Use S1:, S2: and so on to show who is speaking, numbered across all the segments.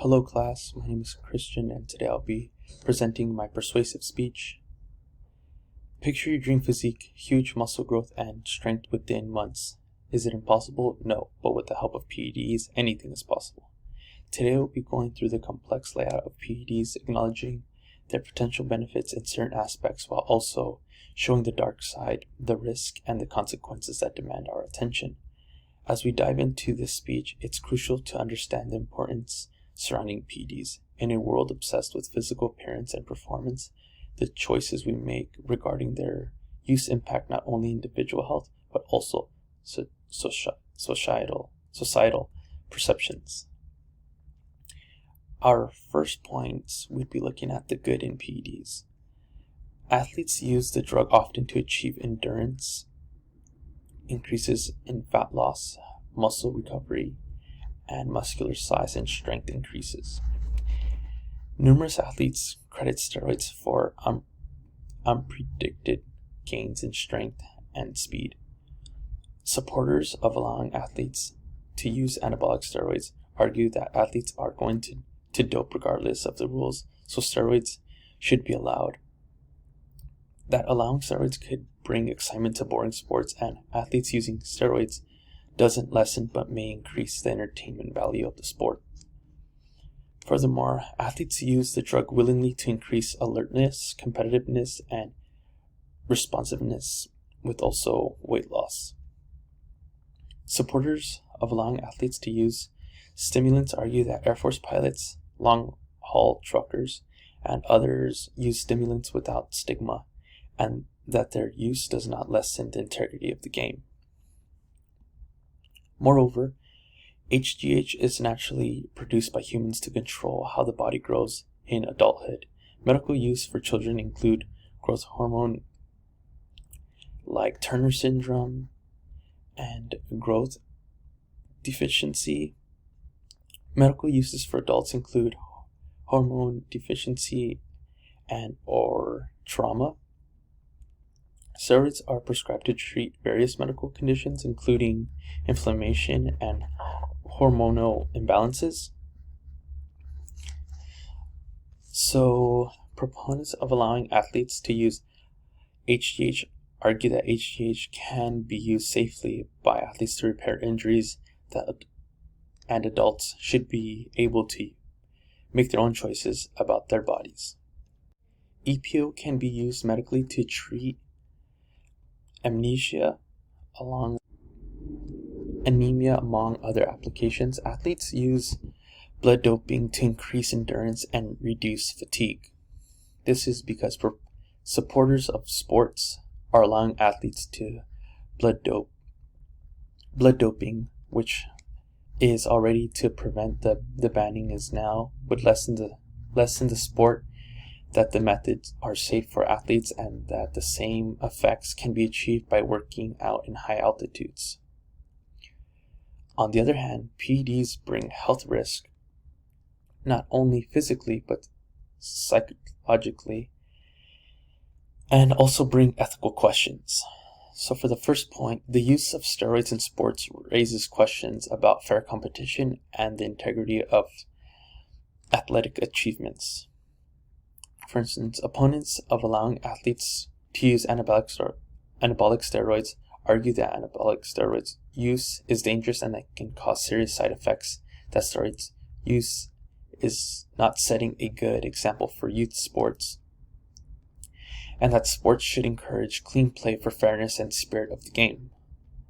S1: Hello class, my name is Christian and today I'll be presenting my persuasive speech. Picture your dream physique, huge muscle growth and strength within months. Is it impossible? No, but with the help of PEDs, anything is possible. Today we'll be going through the complex layout of PEDs, acknowledging their potential benefits in certain aspects while also showing the dark side, the risk, and the consequences that demand our attention. As we dive into this speech, it's crucial to understand the importance surrounding PEDs. In a world obsessed with physical appearance and performance, the choices we make regarding their use impact not only individual health, but also societal perceptions. Our first points, we'd be looking at the good in PEDs. Athletes use the drug often to achieve endurance, increases in fat loss, muscle recovery, and muscular size and strength increases. Numerous athletes credit steroids for unpredicted gains in strength and speed. Supporters of allowing athletes to use anabolic steroids argue that athletes are going to dope regardless of the rules, so steroids should be allowed. That allowing steroids could bring excitement to boring sports, and athletes using steroids doesn't lessen but may increase the entertainment value of the sport. Furthermore, athletes use the drug willingly to increase alertness, competitiveness, and responsiveness, with also weight loss. Supporters of allowing athletes to use stimulants argue that Air Force pilots, long-haul truckers, and others use stimulants without stigma, and that their use does not lessen the integrity of the game. Moreover, HGH is naturally produced by humans to control how the body grows in adulthood. Medical use for children include growth hormone like Turner syndrome and growth deficiency. Medical uses for adults include hormone deficiency and or trauma. Steroids are prescribed to treat various medical conditions, including inflammation and hormonal imbalances. So, proponents of allowing athletes to use HGH argue that HGH can be used safely by athletes to repair injuries and adults should be able to make their own choices about their bodies. EPO can be used medically to treat anemia among other applications. Athletes use blood doping to increase endurance and reduce fatigue. This is because supporters of sports are allowing athletes to blood doping, which is already to prevent the banning is now, would lessen the sport, that the methods are safe for athletes, and that the same effects can be achieved by working out in high altitudes. On the other hand, PEDs bring health risk, not only physically but psychologically, and also bring ethical questions. So for the first point, the use of steroids in sports raises questions about fair competition and the integrity of athletic achievements. For instance, opponents of allowing athletes to use anabolic steroids argue that anabolic steroids use is dangerous and that can cause serious side effects, that steroids use is not setting a good example for youth sports, and that sports should encourage clean play for fairness and spirit of the game.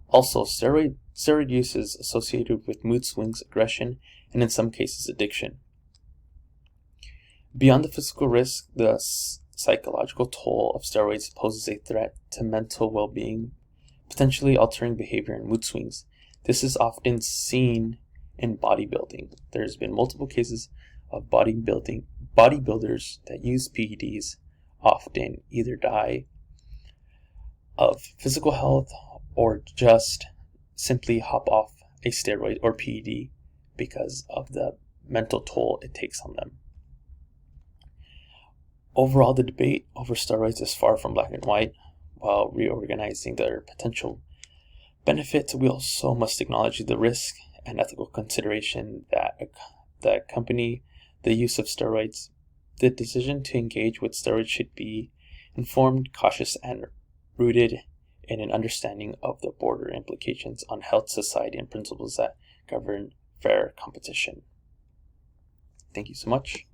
S1: Also, steroid use is associated with mood swings, aggression, and in some cases addiction. Beyond the physical risk, the psychological toll of steroids poses a threat to mental well-being, potentially altering behavior and mood swings. This is often seen in bodybuilding. There's been multiple cases of bodybuilders that use PEDs often either die of physical health or just simply hop off a steroid or PED because of the mental toll it takes on them. Overall, the debate over steroids is far from black and white. While reorganizing their potential benefits, we also must acknowledge the risk and ethical consideration that that accompany the use of steroids, the decision to engage with steroids should be informed, cautious, and rooted in an understanding of the broader implications on health, society, and principles that govern fair competition. Thank you so much.